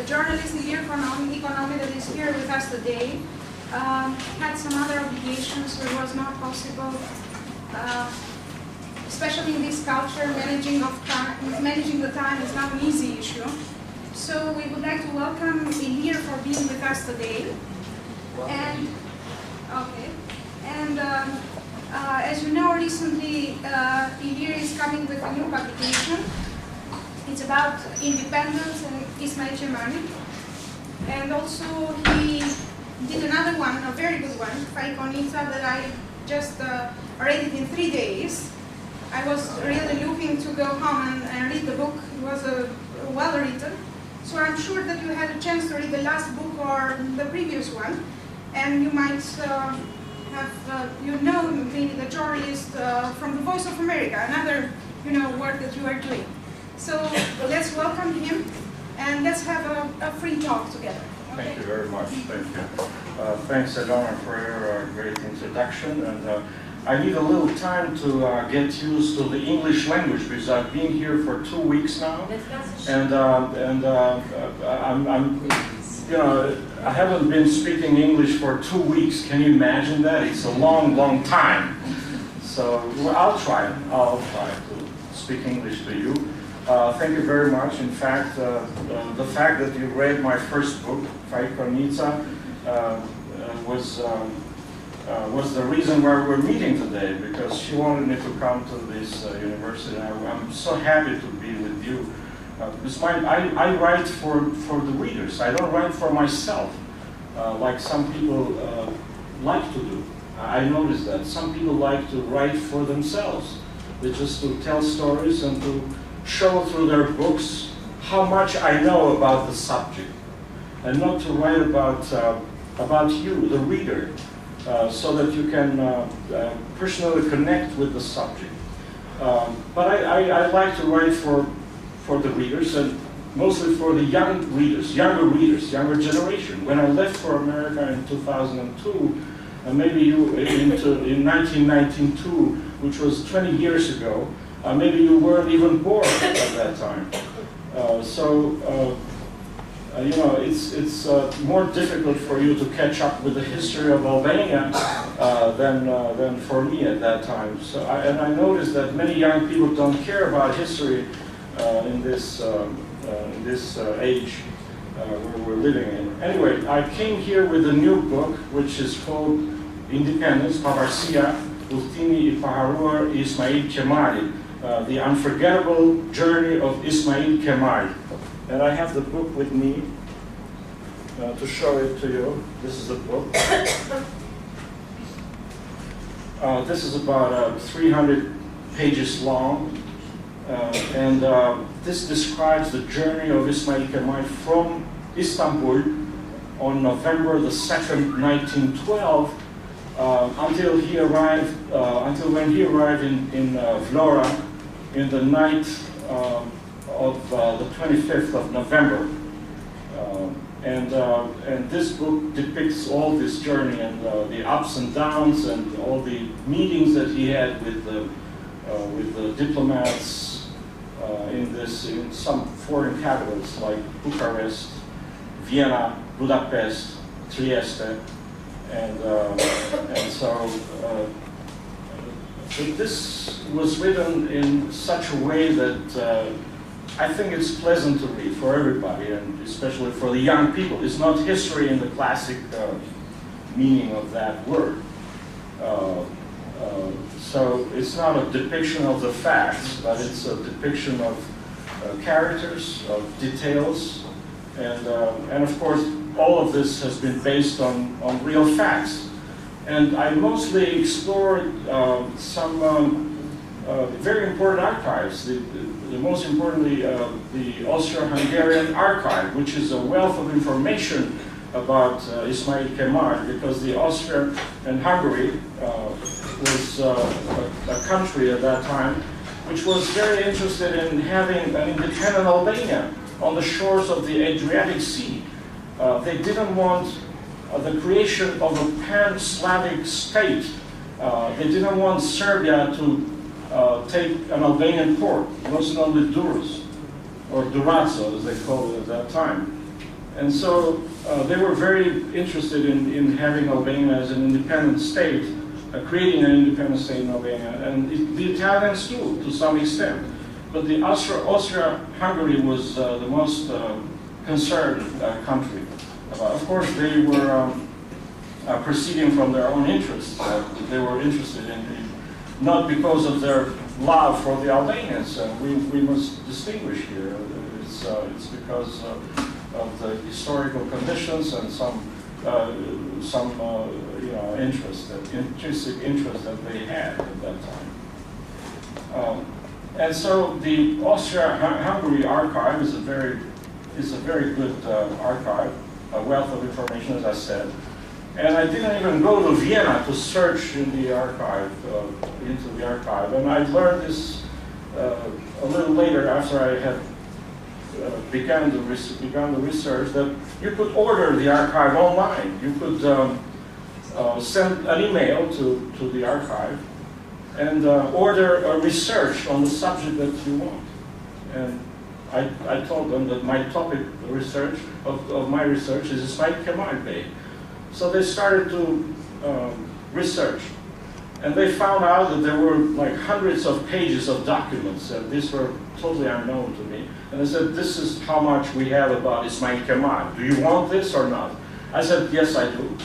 journalist Ilir from Ikonomi that is here with us today. Had some other obligations, so it was not possible, especially in this culture, managing the time is not an easy issue. So we would like to welcome Ilir for being with us today. And as you know, recently Ilir is coming with a new publication. It's about independence and Ismail Cemali. And also he did another one, a very good one, Ikonomi, that I just read it in 3 days. I was really looking to go home and read the book. It was well written. So I'm sure that you had a chance to read the last book or the previous one. And you might maybe the journalist from the Voice of America, another work that you are doing. So let's welcome him and let's have a free talk together. Okay? Thank you very much. Thank you. Thanks, Adona, for your great introduction. And I need a little time to get used to the English language because I've been here for 2 weeks now, and I haven't been speaking English for 2 weeks. Can you imagine that? It's a long, long time. So I'll try to speak English to you. Thank you very much. In fact, the fact that you read my first book, Ikonomi, was the reason why we're meeting today, because she wanted me to come to this university. I'm so happy to be with you. Because I write for the readers. I don't write for myself, like some people like to do. I noticed that some people like to write for themselves. They just to tell stories and to show through their books how much I know about the subject, and not to write about you, the reader, so that you can personally connect with the subject. But I like to write for the readers, and mostly for the younger readers, younger generation. When I left for America in 2002, maybe in 1992, which was 20 years ago, maybe you weren't even born at that time. It's more difficult for you to catch up with the history of Albania than for me at that time. So I noticed that many young people don't care about history in this age where we're living in. Anyway, I came here with a new book, which is called Independence, Pavarësia, Udhtimi I Paharuar I Ismail Cemali, The Unforgettable Journey of Ismail Kemal. And I have the book with me to show it to you. This is the book. This is about 300 pages long. And this describes the journey of Ismail Kemal from Istanbul on November the 2nd, 1912, until when he arrived in Vlora in the night of the 25th of November. And this book depicts all this journey and the ups and downs and all the meetings that he had with the diplomats in some foreign capitals like Bucharest, Vienna, Budapest, Trieste, and so this was written in such a way that I think it's pleasant to read for everybody, and especially for the young people. It's not history in the classic meaning of that word. So it's not a depiction of the facts, but it's a depiction of characters, of details, and of course all of this has been based on real facts. And I mostly explored some very important archives. Most importantly, the Austro-Hungarian archive, which is a wealth of information about Ismail Kemal, because the Austria and Hungary was a country at that time which was very interested in having an independent Albania on the shores of the Adriatic Sea. They didn't want the creation of a pan-Slavic state. They didn't want Serbia to take an Albanian port, most notably Durrës, or Durazzo as they called it at that time. And so they were very interested in having Albania as an independent state, creating an independent state in Albania, and the Italians too, to some extent. But the Austria-Hungary was the most concerned country. Of course, they were proceeding from their own interests. They were interested in, not because of their love for the Albanians. We must distinguish here. It's because of the historical conditions and some interest, intrinsic interest that they had at that time. And so the Austria-Hungary archive is a very good archive, a wealth of information, as I said. And I didn't even go to Vienna to search in the archive, into the archive. And I learned this a little later, after I had begun the research, that you could order the archive online. You could send an email to the archive and order a research on the subject that you want. And I told them that my topic of my research is Ismail Kemal Bey. So they started to research. And they found out that there were like hundreds of pages of documents, and these were totally unknown to me. And they said, this is how much we have about Ismail Kemal. Do you want this or not? I said, yes, I do.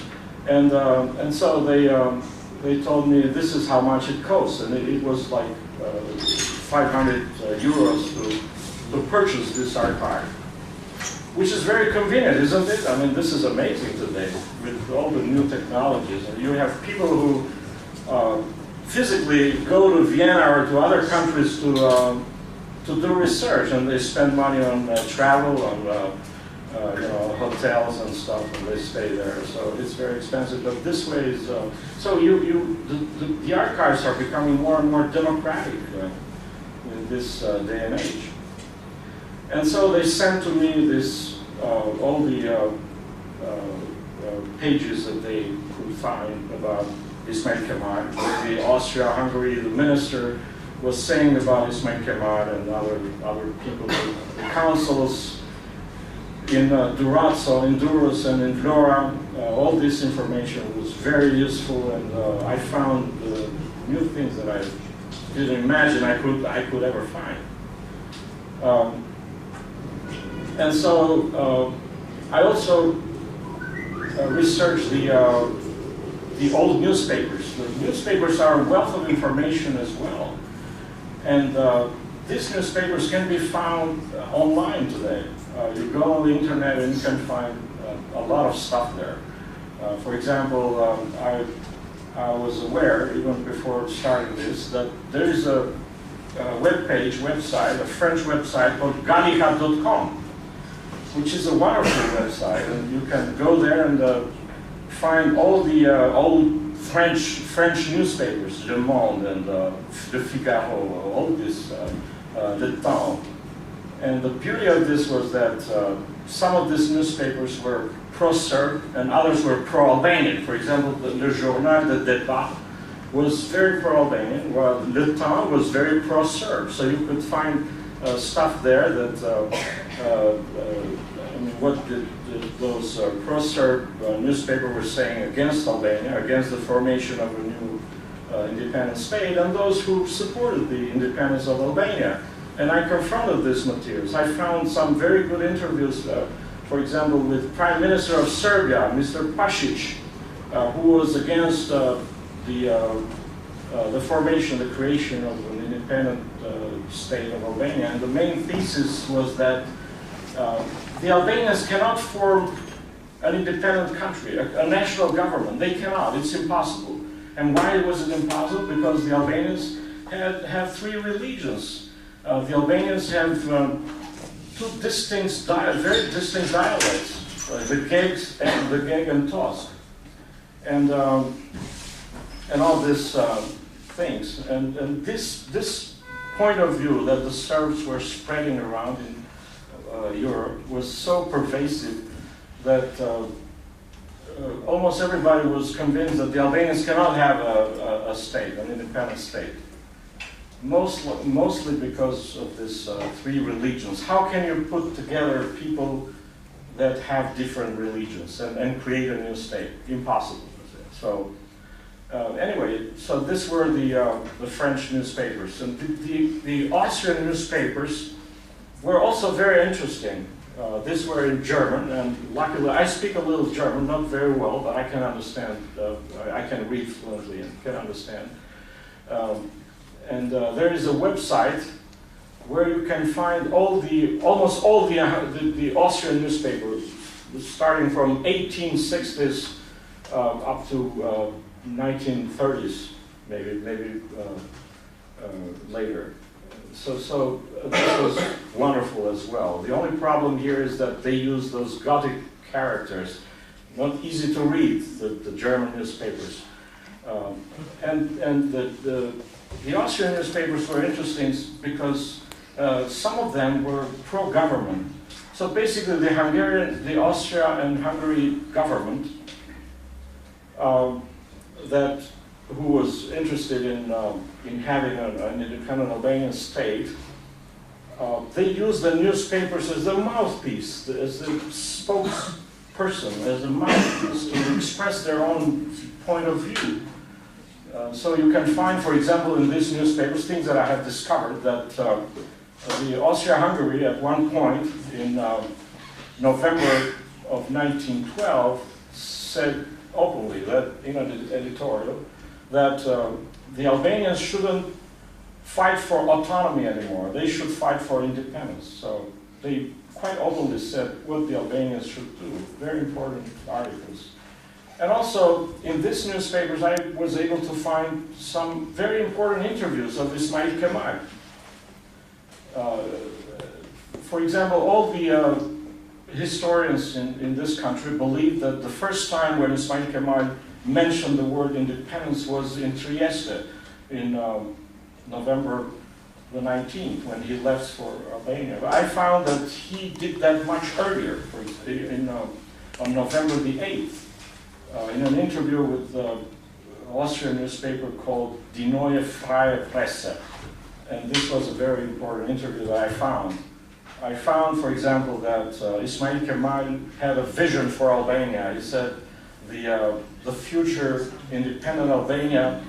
And so they told me this is how much it costs. And it was like 500 euros to purchase this archive, which is very convenient, isn't it? I mean, this is amazing today with all the new technologies. And you have people who physically go to Vienna or to other countries to do research, and they spend money on travel, on hotels and stuff, and they stay there. So it's very expensive. But this way is so the archives are becoming more and more democratic in this day and age. And so they sent to me this all the pages that they could find about Ismail Kemal. The Austria-Hungary, the minister was saying about Ismail Kemal and other people, the councils in Durazzo, in Durrës, and in Vlora. All this information was very useful, and I found new things that I didn't imagine I could ever find. And so I also researched the old newspapers. The newspapers are a wealth of information as well. And these newspapers can be found online today. You go on the internet and you can find a lot of stuff there. For example, I was aware, even before starting this, that there is a website, a French website called gallica.com, which is a wonderful website, and you can go there and find all the old French newspapers, Le Monde and Le Figaro, all this, Le Temps. And the beauty of this was that some of these newspapers were pro-Serb and others were pro-Albanian. For example, Le Journal de Débat was very pro-Albanian, while Le Temps was very pro-Serb. So you could find stuff there that what those pro-Serb newspapers were saying against Albania, against the formation of a new independent state, and those who supported the independence of Albania. And I confronted these materials. I found some very good interviews, for example, with Prime Minister of Serbia, Mr. Pasic, who was against the formation, the creation of an independent state of Albania. And the main thesis was that the Albanians cannot form an independent country, a national government. They cannot. It's impossible. And why was it impossible? Because the Albanians have three religions. The Albanians have two very distinct dialects, the Geg and Tosk, and all these things. And this point of view that the Serbs were spreading around in Europe was so pervasive that almost everybody was convinced that the Albanians cannot have a state, an independent state. Mostly because of these three religions. How can you put together people that have different religions and create a new state. Impossible. So anyway, so these were the French newspapers. And the Austrian newspapers were also very interesting. These were in German, and luckily I speak a little German, not very well, but I can understand. I can read fluently and can understand. There is a website where you can find almost all the Austrian newspapers, starting from 1860s up to 1930s, maybe later. So this was wonderful as well. The only problem here is that they use those Gothic characters, not easy to read, the German newspapers. The Austrian newspapers were interesting because some of them were pro-government. So basically the Austria and Hungary government who was interested in having an independent Albanian state, they used the newspapers as a mouthpiece, as the spokesperson, as a mouthpiece to express their own point of view. So you can find, for example, in these newspapers, things that I have discovered, that the Austria-Hungary at one point in November of 1912 said openly, that in an editorial, that the Albanians shouldn't fight for autonomy anymore. They should fight for independence. So they quite openly said what the Albanians should do. Very important articles. And also, in these newspapers, I was able to find some very important interviews of Ismail Kemal. For example, all the historians in this country believe that the first time when Ismail Kemal mentioned the word independence was in Trieste in November the 19th, when he left for Albania. But I found that he did that much earlier, on November the 8th, in an interview with an Austrian newspaper called Die Neue Freie Presse. And this was a very important interview that I found. I found, for example, that Ismail Kemal had a vision for Albania. He said the future independent Albania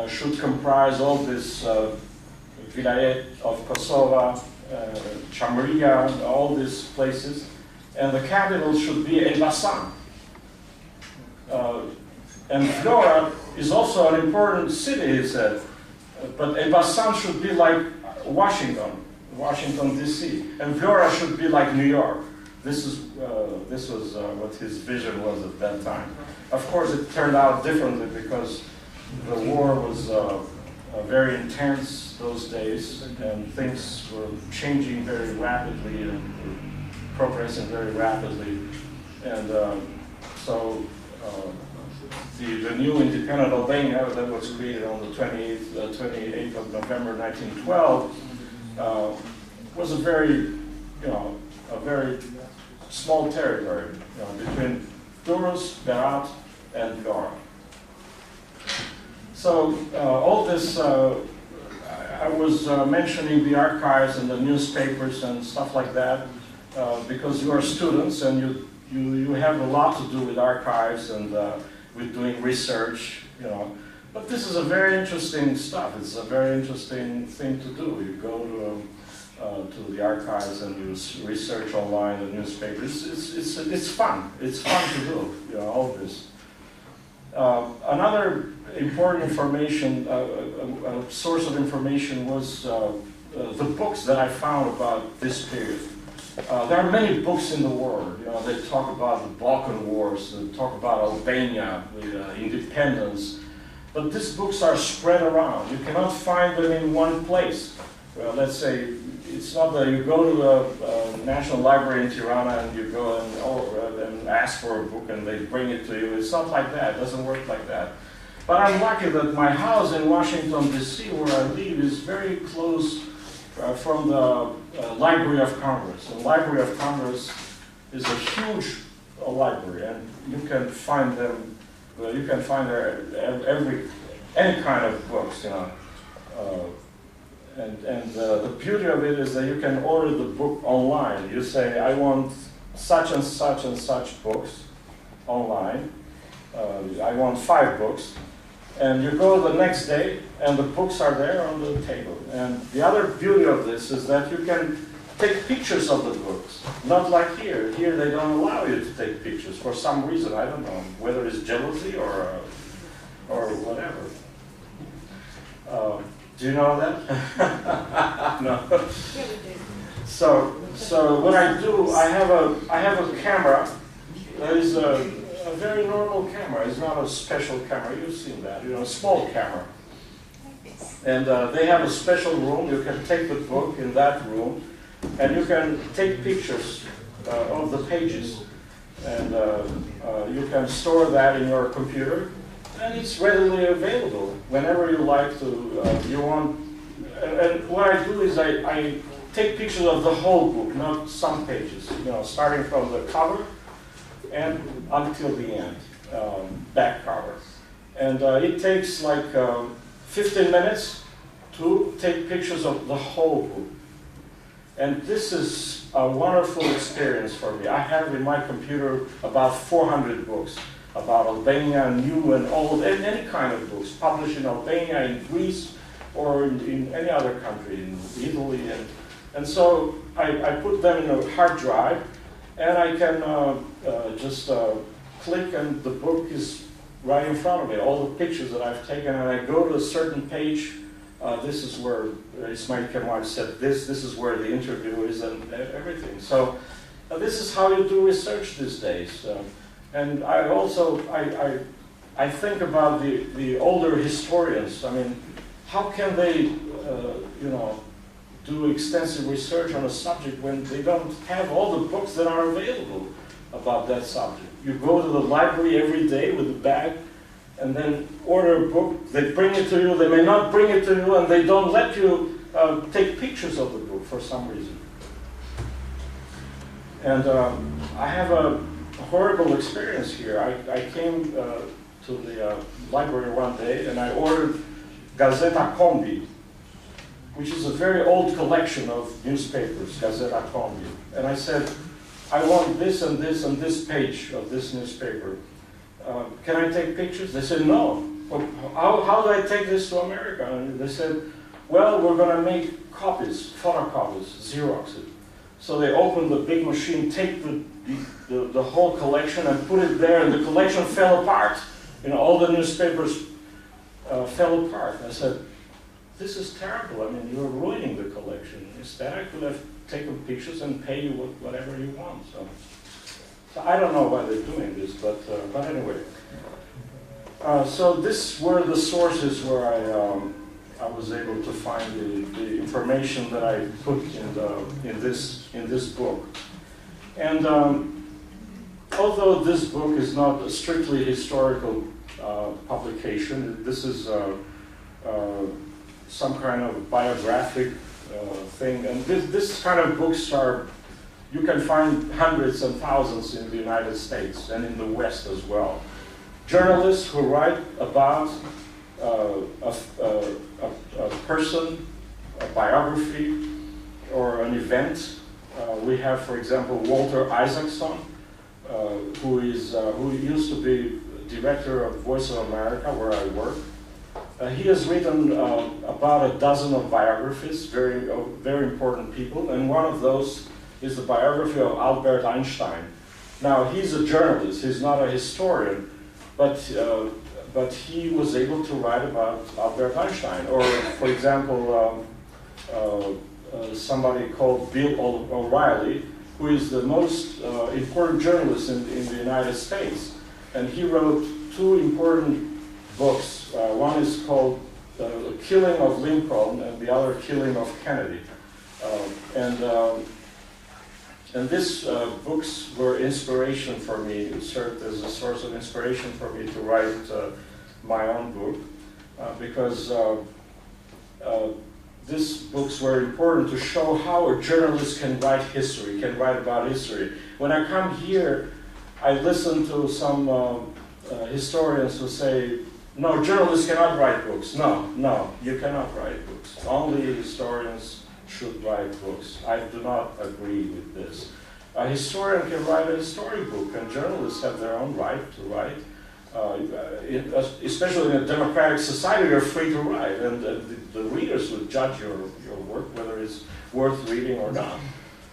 should comprise all this vilayet of Kosovo, Chamria, all these places, and the capital should be Elbasan. And Vlora is also an important city, he said, but Elbasan should be like Washington, D.C., and Vlora should be like New York. This was what his vision was at that time. Of course, it turned out differently because the war was very intense those days, and things were changing very rapidly and progressing very rapidly. And so the new independent Albania that was created on the 28th of November 1912 was a very small territory, between Durrës, Berat, and Vlora. So all this, I was mentioning the archives and the newspapers and stuff like that because you are students and you have a lot to do with archives and with doing research, But this is a very interesting stuff. It's a very interesting thing to do. You go to the archives and you research online the newspapers. It's fun. It's fun to do. All this. Another important information, a source of information was the books that I found about this period. There are many books in the world. They talk about the Balkan Wars, they talk about Albania, the independence. But these books are spread around. You cannot find them in one place. Well, let's say it's not that you go to the National Library in Tirana and you go and ask for a book and they bring it to you. It's not like that. It doesn't work like that. But I'm lucky that my house in Washington, D.C., where I live, is very close from the Library of Congress. The Library of Congress is a huge library, and you can find them. You can find there any kind of books, And the beauty of it is that you can order the book online. You say, I want such and such books online. I want 5 books. And you go the next day, and the books are there on the table. And the other beauty of this is that you can take pictures of the books. Not like here. Here they don't allow you to take pictures for some reason. I don't know whether it's jealousy or whatever. Do you know that? No. Yeah, we do. So what I do, I have a camera that is a very normal camera. It's not a special camera. You've seen that, a small camera. And they have a special room. You can take the book in that room, and you can take pictures of the pages, and you can store that in your computer, and it's readily available whenever you like to. You want, and what I do is I take pictures of the whole book, not some pages. Starting from the cover and until the end, back cover. And it takes like 15 minutes to take pictures of the whole book. And this is a wonderful experience for me. I have in my computer about 400 books about Albania, new and old, and any kind of books published in Albania, in Greece, or in any other country, in Italy. And so I put them in a hard drive, and I can just click, and the book is right in front of me, all the pictures that I've taken, and I go to a certain page. This is where Ismail Kemal said this is where the interview is, and everything. So this is how you do research these days. And I also, I think about the older historians. I mean, how can they, do extensive research on a subject when they don't have all the books that are available about that subject? You go to the library every day with a bag, and then order a book. They bring it to you. They may not bring it to you, and they don't let you take pictures of the book for some reason. And I have a horrible experience here. I came to the library one day, and I ordered Gazeta Kombi, which is a very old collection of newspapers, Gazeta Kombi. And I said, I want this and this and this page of this newspaper. Can I take pictures? They said, no. Well, how do I take this to America? And they said, well, we're going to make copies, photocopies, Xerox it. So they opened the big machine, take the whole collection and put it there, and the collection fell apart. All the newspapers fell apart. I said, this is terrible. I mean, you're ruining the collection. Instead, I could have taken pictures and pay you whatever you want. So I don't know why they're doing this, but anyway. So this were the sources where I was able to find the information that I put in this book. And although this book is not a strictly historical publication, this is some kind of biographic thing. And this kind of books you can find hundreds and thousands in the United States and in the West as well. Journalists who write about a person, a biography, or an event. We have, for example, Walter Isaacson, who used to be director of Voice of America, where I work. He has written about a dozen of biographies, very important people, and one of those is the biography of Albert Einstein. Now, he's a journalist, he's not a historian, but he was able to write about Albert Einstein. Or, for example, somebody called Bill O'Reilly, who is the most important journalist in the United States. And he wrote 2 important books. One is called The Killing of Lincoln, and the other, Killing of Kennedy. And these books were inspiration for me. It served as a source of inspiration for me to write my own book, because these books were important to show how a journalist can write history, can write about history. When I come here, I listen to some historians who say, no, journalists cannot write books. No, you cannot write books. Only historians should write books. I do not agree with this. A historian can write a history book, and journalists have their own right to write. Especially in a democratic society, you're free to write, and the readers would judge your work, whether it's worth reading or not.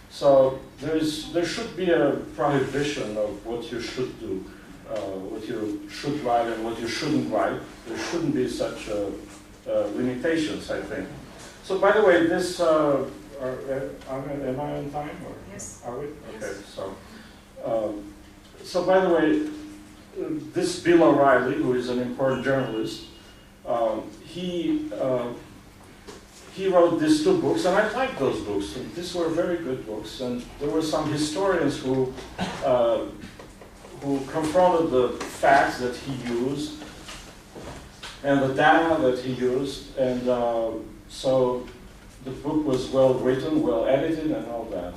So there should be a prohibition of what you should do, what you should write and what you shouldn't write. There shouldn't be such limitations, I think. So by the way, this, am I on time? Or Yes. Are we? Okay, Yes. So by the way, this Bill O'Reilly, who is an important journalist, he wrote these two books, and I liked those books. And these were very good books, and there were some historians who confronted the facts that he used and the data that he used, and so the book was well written, well edited, and all that.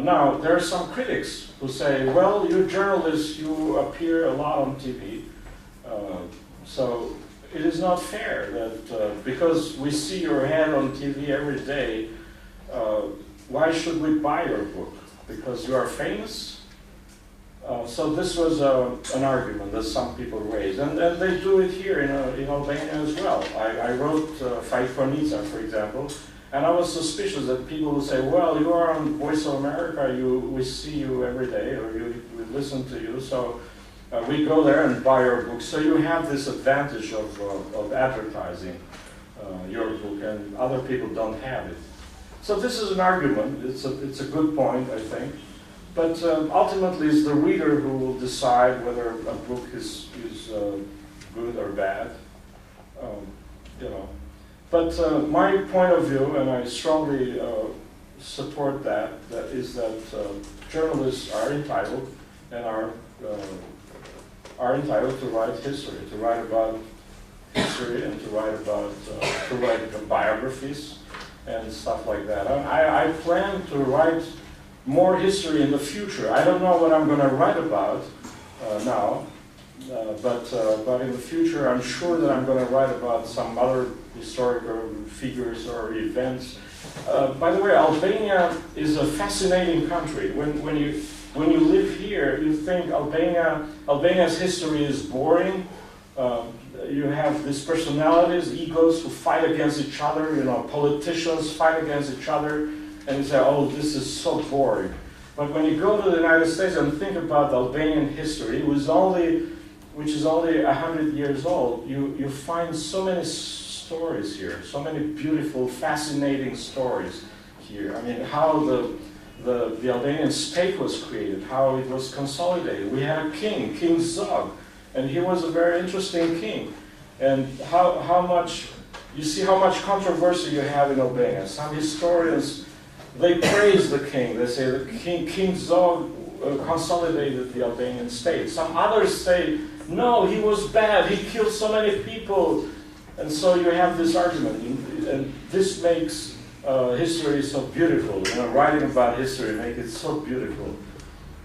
Now, there are some critics who say, well, you journalists, you appear a lot on TV, so it is not fair that because we see your head on TV every day, why should we buy your book? Because you are famous? So this was an argument that some people raised, and they do it here in Albania as well. I wrote Ikonomi, for example, and I was suspicious that people would say, well, you are on Voice of America, we see you every day, or we listen to you, so we go there and buy your book. So you have this advantage of advertising your book, and other people don't have it. So this is an argument. It's a good point, I think. But ultimately, it's the reader who will decide whether a book is good or bad. You know. But my point of view, and I strongly support that is that journalists are entitled and are entitled to write history, to write about history, and to write biographies and stuff like that. I plan to write more history in the future. I don't know what I'm going to write about now, but in the future, I'm sure that I'm going to write about some other historical figures or events. By the way, Albania is a fascinating country. When you live here, you think Albania's history is boring. You have these personalities, egos who fight against each other. You know, politicians fight against each other, and you say, "Oh, this is so boring." But when you go to the United States and think about Albanian history, which is only 100 years old, you find so many stories here, so many beautiful, fascinating stories here. I mean, how the Albanian state was created, how it was consolidated. We had a king, King Zog, and he was a very interesting king. And how much, you see how much controversy you have in Albania. Some historians, they praise the king. They say that King Zog consolidated the Albanian state. Some others say, no, he was bad, he killed so many people. And so you have this argument, and this makes history so beautiful. You know, writing about history makes it so beautiful.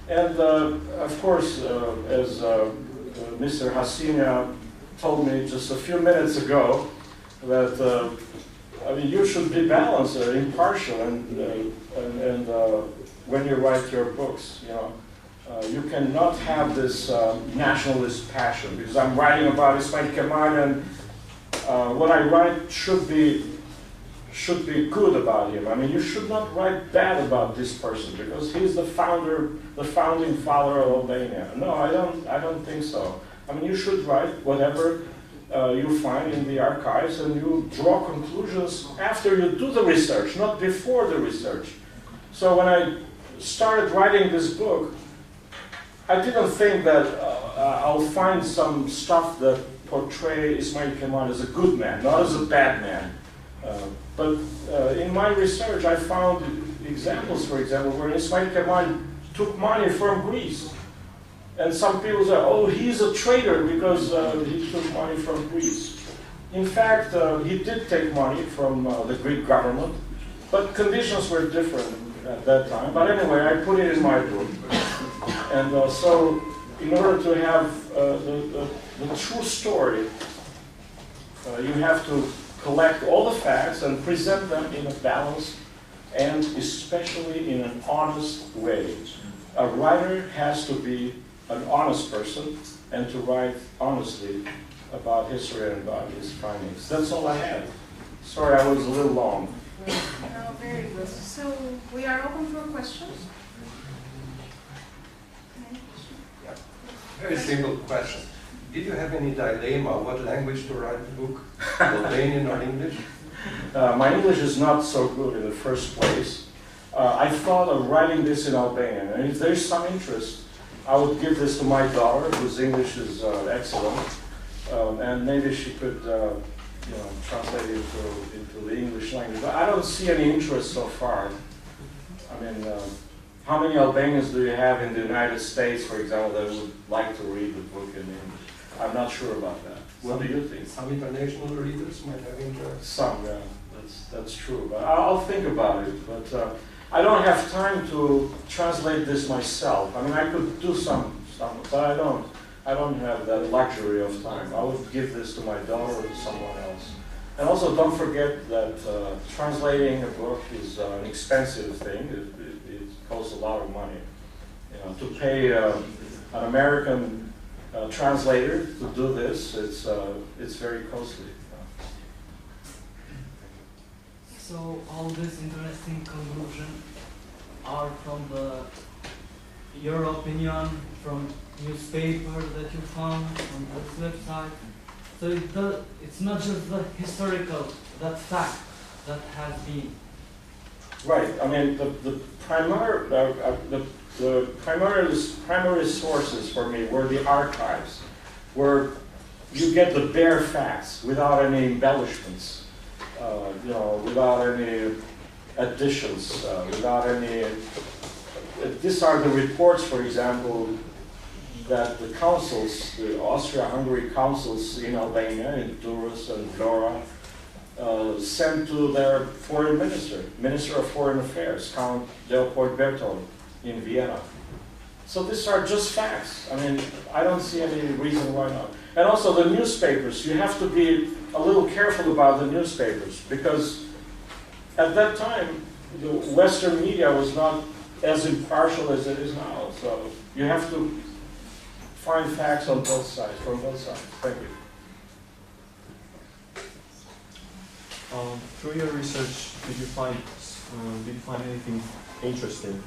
And of course, as Mr. Hasinia told me just a few minutes ago, that I mean, you should be balanced, impartial, and when you write your books, you know, you cannot have this nationalist passion, because I'm writing about Ismail Kemal, and what I write should be good about him. I mean, you should not write bad about this person because he's the founding father of Albania. No, I don't think so. I mean, you should write whatever you find in the archives, and you draw conclusions after you do the research, not before the research. So when I started writing this book, I didn't think that I'll find some stuff that portray Ismail Kemal as a good man, not as a bad man. But in my research, I found examples, for example, where Ismail Kemal took money from Greece. And some people say, oh, he's a traitor because he took money from Greece. In fact, he did take money from the Greek government, but conditions were different at that time. But anyway, I put it in my book. And so, in order to have the true story, you have to collect all the facts and present them in a balanced and especially in an honest way. A writer has to be an honest person and to write honestly about history and about his findings. That's all I had. Sorry, I was a little long. No, very good. So we are open for questions. Very simple question. Did you have any dilemma what language to write the book, Albanian or English? My English is not so good in the first place. I thought of writing this in Albanian, and if there's some interest, I would give this to my daughter, whose English is excellent, and maybe she could translate it into the English language. But I don't see any interest so far. I mean, how many Albanians do you have in the United States, for example, that would like to read the book in English? I'm not sure about that. What do you think? Some international readers might have interest. Some, yeah, that's true. But I'll think about it. But I don't have time to translate this myself. I mean, I could do some, but I don't have that luxury of time. I would give this to my daughter or to someone else. And also, don't forget that translating a book is an expensive thing. It costs a lot of money. You know, to pay an American translator to do this, it's very costly. So all these interesting conclusions are from your opinion, from newspaper that you found, from this website. So it's not just the historical, that fact that has been. Right. I mean, the primary sources for me were the archives, where you get the bare facts without any embellishments. Without any additions, without any. These are the reports, for example, that the councils, the Austria-Hungary councils in Albania, in Durrës and Vlora, sent to their foreign Minister of Foreign Affairs, Count Leopold Berthold, in Vienna. So these are just facts. I mean, I don't see any reason why not. And also the newspapers, you have to be a little careful about the newspapers, because at that time, the Western media was not as impartial as it is now. So you have to find facts on both sides, from both sides. Thank you. Through your research, did you find anything interesting,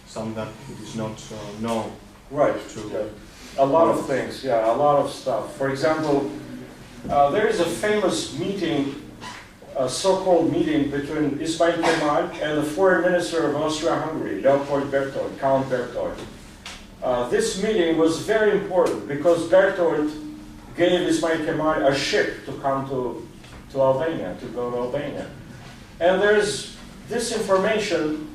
some that is not known? Right. Yeah. A lot of things. Yeah, a lot of stuff. For example, there is a famous meeting, a so-called meeting between Ismail Kemal and the Foreign Minister of Austria-Hungary, Leopold Berthold, Count Berthold. This meeting was very important because Berthold gave Ismail Kemal a ship to come to Albania, to go to Albania. And there's this information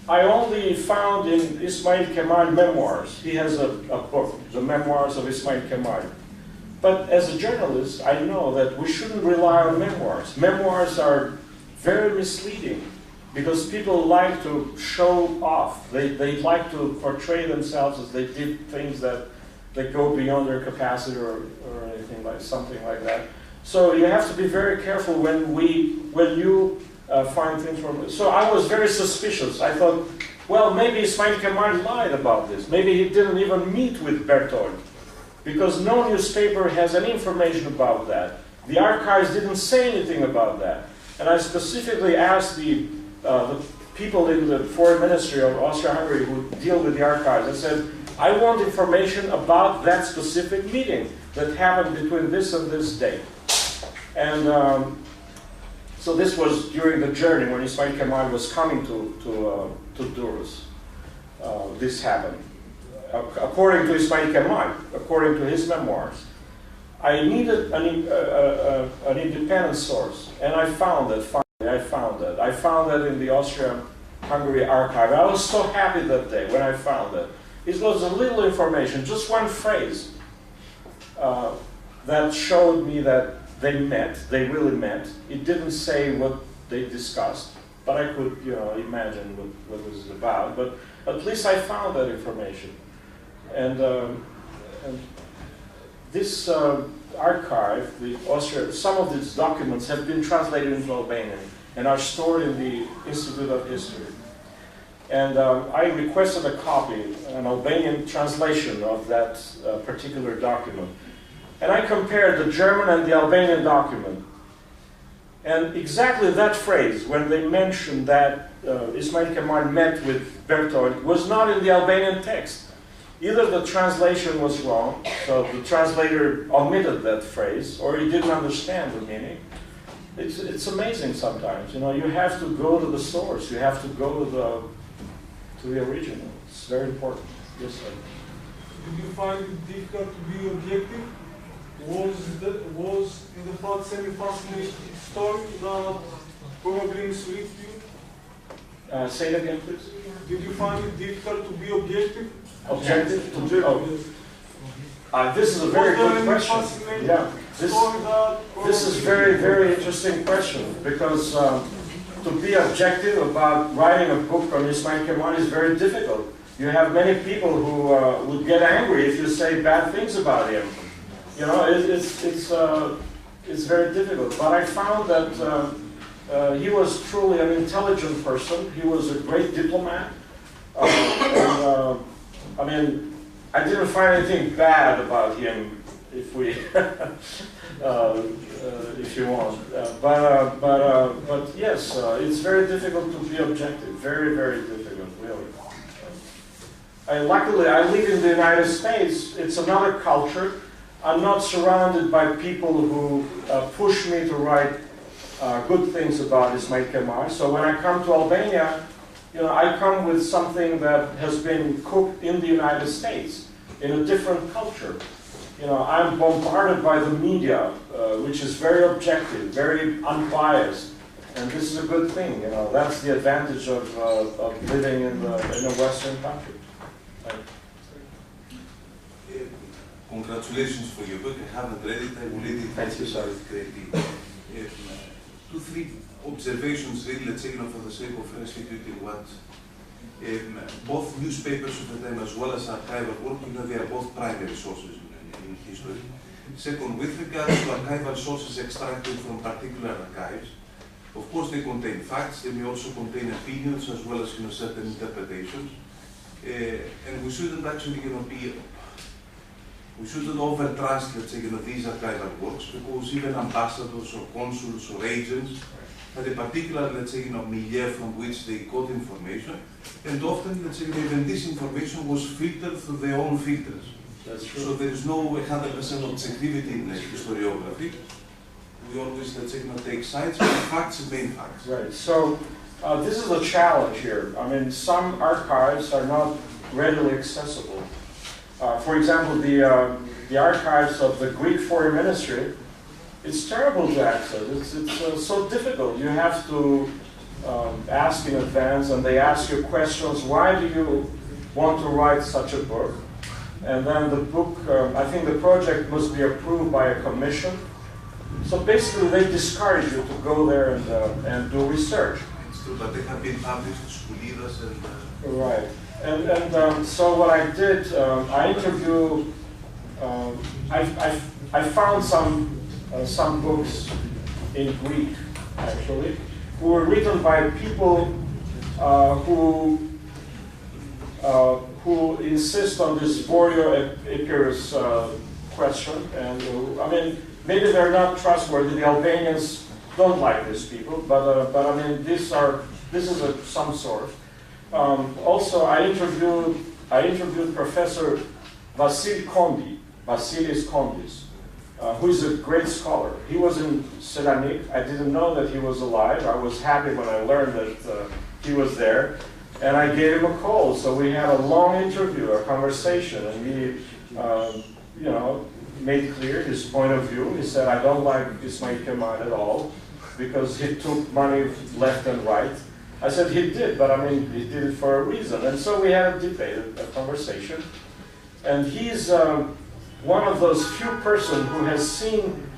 I only found in Ismail Kemal memoirs. He has a book, the Memoirs of Ismail Kemal. But as a journalist, I know that we shouldn't rely on memoirs. Memoirs are very misleading because people like to show off. They like to portray themselves as they did things that go beyond their capacity or anything like something like that. So you have to be very careful when you find things from. So I was very suspicious. I thought, well, maybe Ismail Kemal lied about this. Maybe he didn't even meet with Berthold, because no newspaper has any information about that. The archives didn't say anything about that. And I specifically asked the people in the Foreign Ministry of Austria-Hungary who deal with the archives. I said, I want information about that specific meeting that happened between this and this date. And so this was during the journey when Ismail Kemal was coming to Durrës. This happened. According to Ismail Kemal, according to his memoirs. I needed an independent source, and I found that. Finally, I found that in the Austria-Hungary archive. I was so happy that day when I found it. It was a little information, just one phrase, that showed me that they really met. It didn't say what they discussed, but I could, imagine what it was about. But at least I found that information. And this archive, some of these documents have been translated into Albanian. and are stored in the Institute of History. And I requested a copy, an Albanian translation of that particular document. And I compared the German and the Albanian document. And exactly that phrase, when they mentioned that Ismail Kemal met with Bertolt, was not in the Albanian text. Either the translation was wrong, so the translator omitted that phrase, or he didn't understand the meaning. It's amazing sometimes. You know, you have to go to the source. You have to go to the original. It's very important. Yes, sir. Did you find it difficult to be objective? Was in the past semi-fascinating story that probably misled you? Say it again, please. Did you find it difficult to be objective? Objective to do. This is a very good question. Yeah, this is very, very interesting question, because to be objective about writing a book on Ismail Kemal is very difficult. You have many people who would get angry if you say bad things about him. You know, it's very difficult. But I found that he was truly an intelligent person. He was a great diplomat. I mean, I didn't find anything bad about him, if we, if you want. But yes, it's very difficult to be objective. Very, very difficult, really. Luckily, I live in the United States. It's another culture. I'm not surrounded by people who push me to write good things about Ismail Kemal. So when I come to Albania, you know, I come with something that has been cooked in the United States, in a different culture. You know, I'm bombarded by the media, which is very objective, very unbiased, and this is a good thing. You know, that's the advantage of living in a Western country. Congratulations for your book. I haven't read it. I will read it. Thank you, sir. Two, three observations, really, let's say, you know, for the sake of restituting what both newspapers of the time as well as archival work, you know, they are both primary sources in history. Second, with regards to archival sources extracted from particular archives, of course they contain facts, they may also contain opinions as well as, you know, certain interpretations. And we shouldn't actually, you know, we shouldn't over-trust, let's say, you know, these archival works, because even ambassadors or consuls or agents had a particular, let's say, you know, milieu from which they got information, and often, let's say, even this information was filtered through their own filters. That's true. So there is no 100% objectivity in historiography. We always, let's say, you know, take sides, but facts remain facts. Right. So this is a challenge here. I mean, some archives are not readily accessible. For example, the archives of the Greek Foreign Ministry, it's terrible to access. It's so difficult. You have to ask in advance, and they ask you questions. Why do you want to write such a book? And then the book, I think the project must be approved by a commission. So basically, they discourage you to go there and do research. It's true, but they have been published, Skulidas and... Right. And so what I did, I interviewed, I found some books in Greek, actually, who were written by people who insist on this Vorio Epirus question. And I mean, maybe they're not trustworthy. The Albanians don't like these people, but I mean, this is some sort. Also, I interviewed Professor Vasilis Kondis, who is a great scholar. He was in Selanik. I didn't know that he was alive. I was happy when I learned that he was there, and I gave him a call. So we had a long interview, a conversation, and he, you know, made clear his point of view. He said, "I don't like Ismail Kemal at all because he took money left and right." I said he did, but I mean, he did it for a reason. And so we had a debate, a conversation. And he's one of those few persons who has seen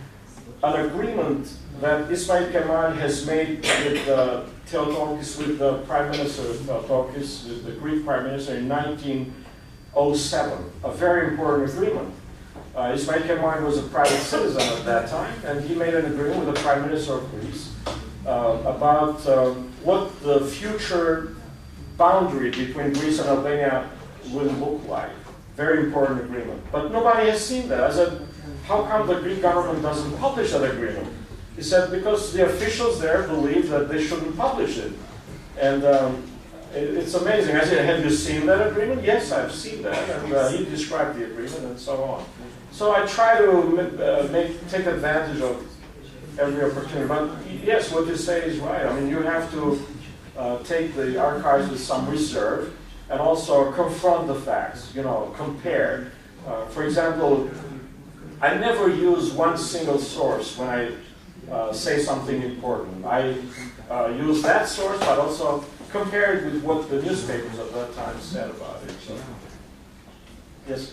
an agreement that Ismail Kemal has made with Theotokis, with the Prime Minister Theotokis, with the Greek Prime Minister in 1907, a very important agreement. Ismail Kemal was a private citizen at that time, and he made an agreement with the Prime Minister of Greece about what the future boundary between Greece and Albania will look like. Very important agreement. But nobody has seen that. I said, how come the Greek government doesn't publish that agreement? He said, because the officials there believe that they shouldn't publish it. And it's amazing. I said, have you seen that agreement? Yes, I've seen that. And he described the agreement and so on. So I try to take advantage of every opportunity. But yes, what you say is right. I mean, you have to take the archives with some reserve and also confront the facts, you know, compare. For example, I never use one single source when I say something important. I use that source, but also compare it with what the newspapers of that time said about it. So, yes?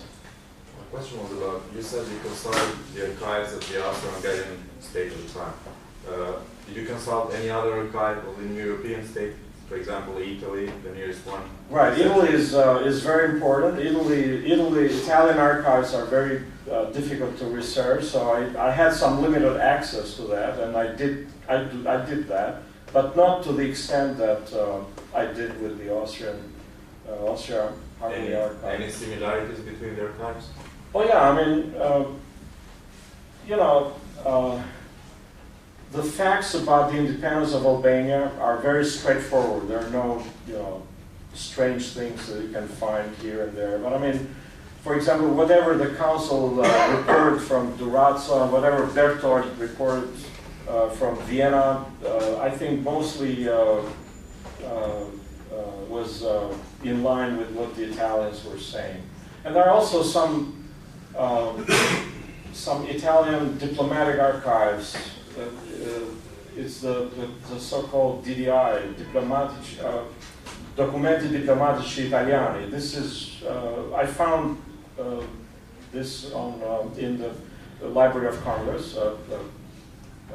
My question was about, you said you consulted the archives at the Austro-Hungarian state at the time. Did you consult any other archive of the European state? For example, Italy, the nearest one? Right, Italy is very important. Italian archives are very difficult to research, so I had some limited access to that, and I did that, but not to the extent that I did with the Austria-Hungary archive. Any similarities between the archives? Oh yeah, I mean, you know, the facts about the independence of Albania are very straightforward. There are no, you know, strange things that you can find here and there. But I mean, for example, whatever the council reported from Durazzo, whatever Bertolt reported from Vienna, I think mostly was in line with what the Italians were saying. And there are also some Italian diplomatic archives. It's the so-called DDI, Documenti Diplomatici Italiani. This is, I found this in the Library of Congress, a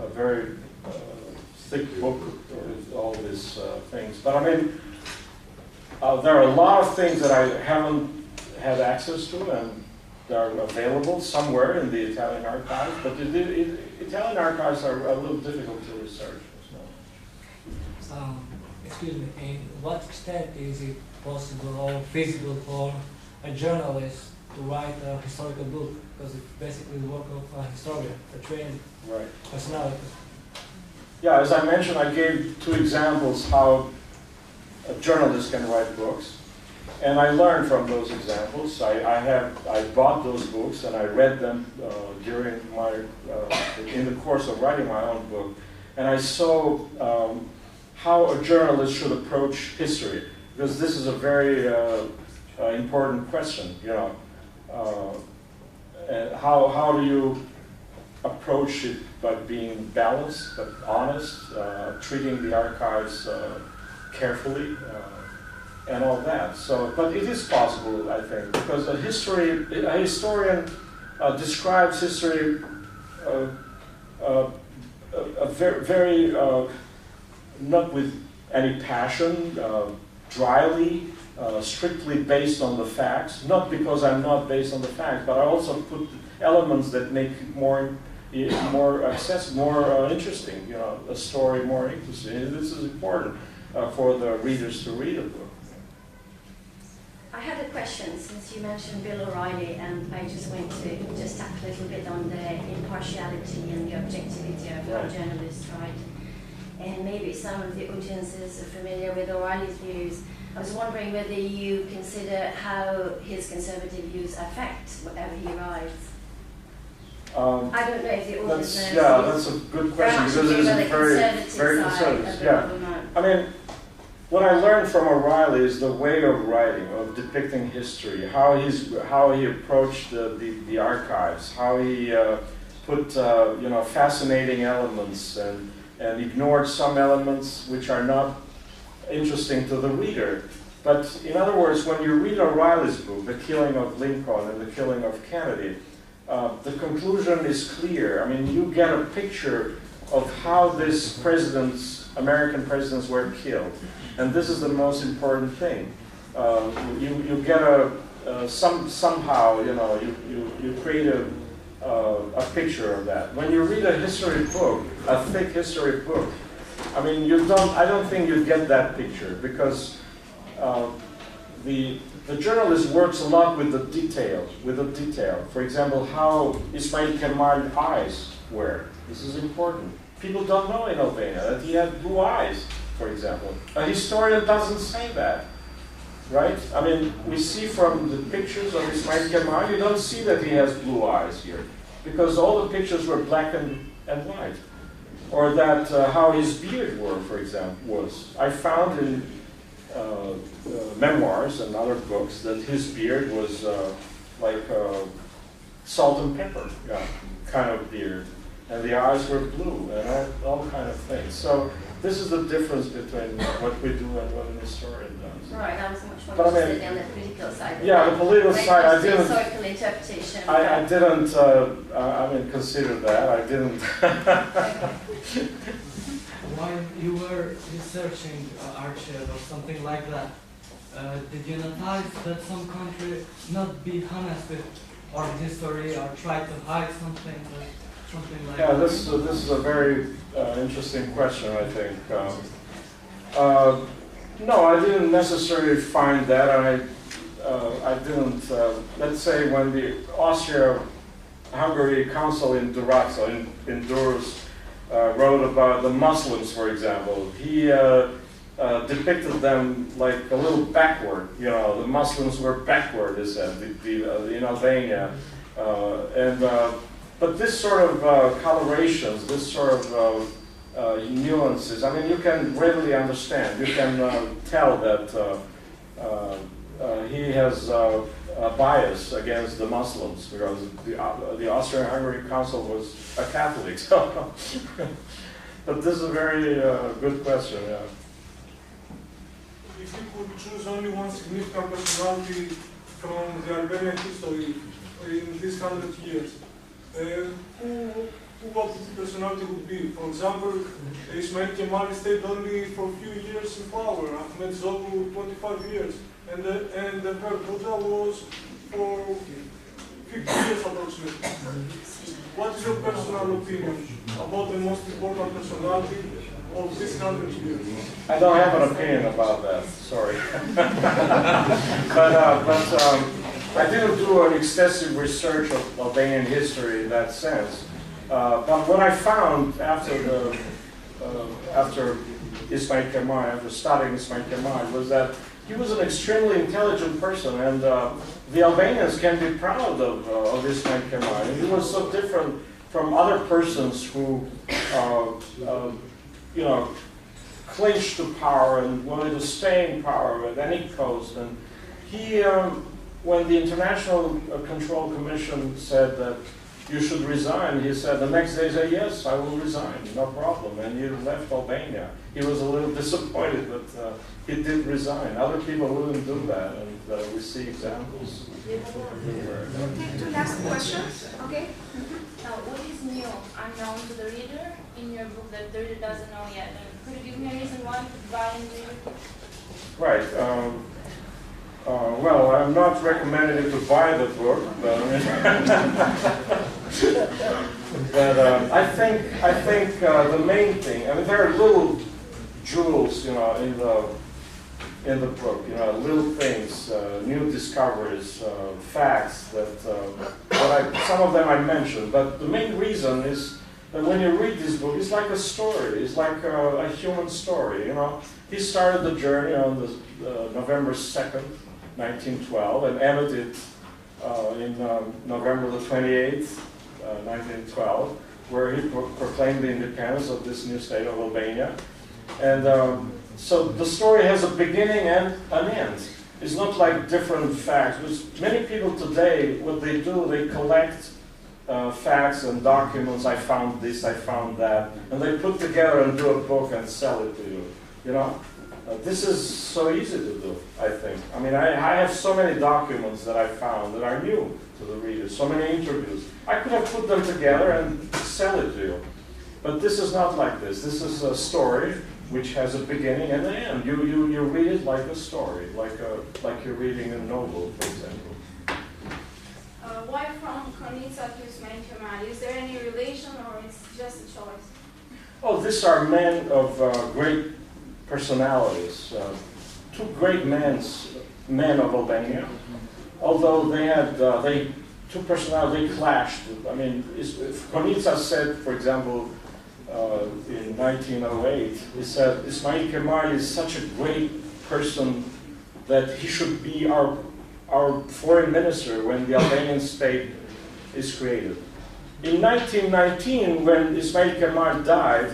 very thick book with all these things. But I mean, there are a lot of things that I haven't had access to, and they're available somewhere in the Italian archives, but the Italian archives are a little difficult to research. Excuse me, in what extent is it possible or feasible for a journalist to write a historical book? Because it's basically the work of a historian, a trained personality. Yeah, as I mentioned, I gave 2 examples how a journalist can write books. And I learned from those examples. I bought those books and I read them during in the course of writing my own book. And I saw how a journalist should approach history, because this is a very important question. You know, how do you approach it by being balanced but honest, treating the archives carefully. And all that. So, but it is possible, I think, because a historian describes history very not with any passion, dryly, strictly based on the facts. Not because I'm not based on the facts, but I also put elements that make it more accessible, more interesting. You know, a story more interesting. This is important for the readers to read a book. I had a question, since you mentioned Bill O'Reilly, and I just want to tap a little bit on the impartiality and the objectivity of our journalists, right? And maybe some of the audiences are familiar with O'Reilly's views. I was wondering whether you consider how his conservative views affect whatever he writes. I don't know if the audience knows. Yeah, that's a good question, because it is very conservative. Yeah, I mean, what I learned from O'Reilly is the way of writing, of depicting history, how he approached the archives, how he put fascinating elements and ignored some elements which are not interesting to the reader. But in other words, when you read O'Reilly's book, The Killing of Lincoln and The Killing of Kennedy, the conclusion is clear. I mean, you get a picture of how these American presidents were killed. And this is the most important thing. You get somehow, you create a picture of that. When you read a history book, a thick history book, I mean, I don't think you get that picture because the journalist works a lot with the details, For example, how Ismail Kemal's eyes were. This is important. People don't know in Albania that he had blue eyes, for example. A historian doesn't say that, right? I mean, we see from the pictures of Ismail Kemal, you don't see that he has blue eyes here, because all the pictures were black and white. Or that how his beard were, for example, was. I found in memoirs and other books that his beard was like salt and pepper, kind of beard. And the eyes were blue, and all kind of things. So this is the difference between what we do and what an historian does. Right, I was much more interested on the political side. Yeah, the political side, I didn't. Historical interpretation. I didn't. I mean, consider that. I didn't. While you were researching archive or something like that, did you notice that some country not be honest with our history or try to hide something? Something like yeah, that. this is a very interesting question, I think. No, I didn't necessarily find that. I didn't, let's say when the Austria-Hungary Council in Durazzo, in Durrës, wrote about the Muslims, for example, he depicted them like a little backward. You know, the Muslims were backward, he said, in Albania. But this sort of colorations, this sort of nuances, I mean, you can readily understand. You can tell that he has a bias against the Muslims because the Austro-Hungary Council was a Catholic. So but this is a very good question. Yeah. If you could choose only one significant personality from the Albanian history in these 100 years, who what the personality would be? For example, Ismail Kemal stayed only for a few years in power, Ahmed Zogu 25 years, and the Buddha was for 50 years approximately. What is your personal opinion about the most important personality of this 100 years? I don't have an opinion about that, sorry. but I didn't do an extensive research of Albanian history in that sense. But what I found after Ismail Kemal, after studying Ismail Kemal, was that he was an extremely intelligent person, and the Albanians can be proud of Ismail Kemal. And he was so different from other persons who, you know, clinched to power and wanted to stay in power at any cost. And he, when the International Control Commission said that you should resign, he said the next day, he said, yes, I will resign, no problem. And he left Albania. He was a little disappointed, but he did resign. Other people wouldn't do that, and we see examples. Okay, two last questions. Okay. What is new, unknown to the reader in your book that the reader doesn't know yet? And could you give me a reason why to buy and read it? Right. Well, I'm not recommending you to buy the book, but I think the main thing. I mean, there are little jewels, you know, in the book. You know, little things, new discoveries, facts that some of them I mentioned. But the main reason is that when you read this book, it's like a story. It's like a human story. You know, he started the journey on November 2nd. 1912, and ended it in November the 28th, 1912, where he proclaimed the independence of this new state of Albania. And so the story has a beginning and an end. It's not like different facts. Which many people today, what they do, they collect facts and documents. I found this, I found that, and they put together and do a book and sell it to you. You know. This is so easy to do, I think. I mean, I have so many documents that I found that are new to the readers, so many interviews. I could have put them together and sell it to you. But this is not like this. This is a story which has a beginning and an end. You read it like a story, like you're reading a novel, for example. Why from Konica to Ismail Kemal? Is there any relation or it's just a choice? Oh, these are men of great personalities. Two great men of Albania. Although they had two personalities, they clashed. I mean, Konica said, for example, in 1908, he said, Ismail Kemal is such a great person that he should be our foreign minister when the Albanian state is created. In 1919, when Ismail Kemal died,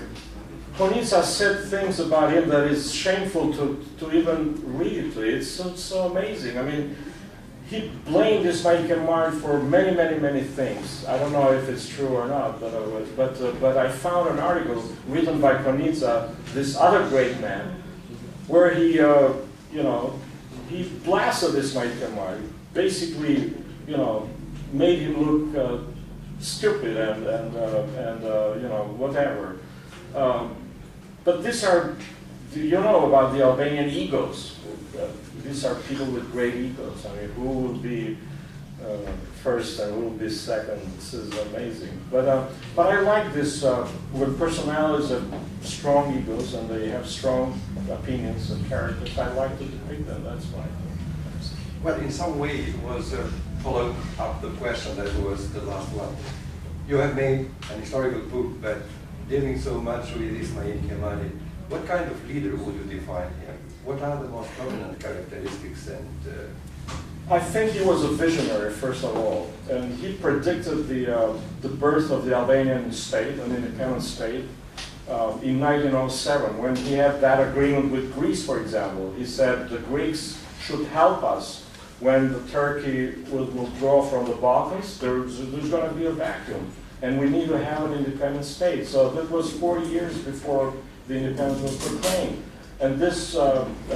Konica said things about him that is shameful to even read to. It's so amazing. I mean, he blamed Ismail Kemal for many things. I don't know if it's true or not, but I found an article written by Konica, this other great man, where he, he blasted Ismail Kemal, basically, made him look stupid and whatever. But these are, you know about the Albanian egos. These are people with great egos. I mean, who will be first and who will be second? This is amazing. But I like this when personalities have strong egos and they have strong opinions and characters. I like to depict them. That's why. Well, in some way, it was followed up the question that was the last one. You have made an historical book, but dealing so much with Ismail Kemal, what kind of leader would you define him? What are the most prominent characteristics? And I think he was a visionary, first of all, and he predicted the birth of the Albanian state, an independent state, in 1907, when he had that agreement with Greece, for example. He said the Greeks should help us when the Turkey will withdraw from the Balkans. There's going to be a vacuum, and we need to have an independent state. So that was 40 years before the independence was proclaimed. And this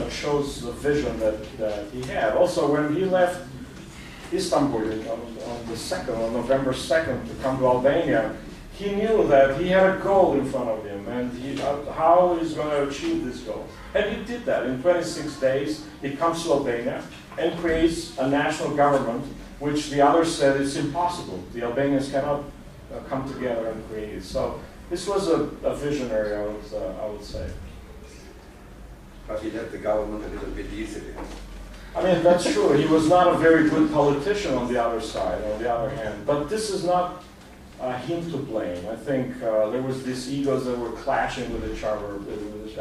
shows the vision that he had. Also, when he left Istanbul on November 2nd to come to Albania, he knew that he had a goal in front of him and how he's going to achieve this goal. And he did that. In 26 days, he comes to Albania and creates a national government, which the others said is impossible. The Albanians cannot come together and create it. So this was a visionary, I would say. But he left the government a little bit easily. I mean, that's true. He was not a very good politician on the other side, on the other hand. But this is not him to blame. I think there was these egos that were clashing with each other.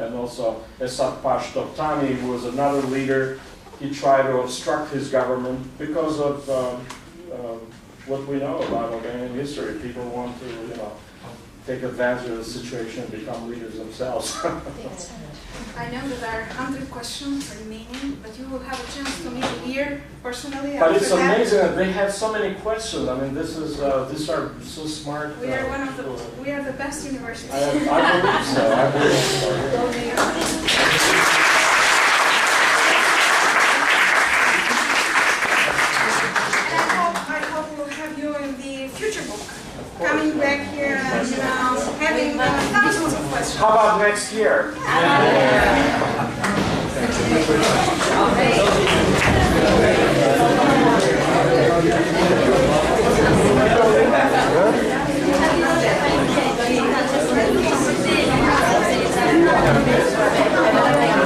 And also Esat Pash Toptani, who was another leader, he tried to obstruct his government because of what we know about Albanian history. People want to, take advantage of the situation and become leaders themselves. I know that there are 100 questions remaining, but you will have a chance to meet Ilir personally. But it's amazing that they have so many questions. I mean, these are so smart. We are the best university. I believe so. I believe so. I hope we'll have you in the future book. Coming back here and having thousands of questions. How about next year? Yeah.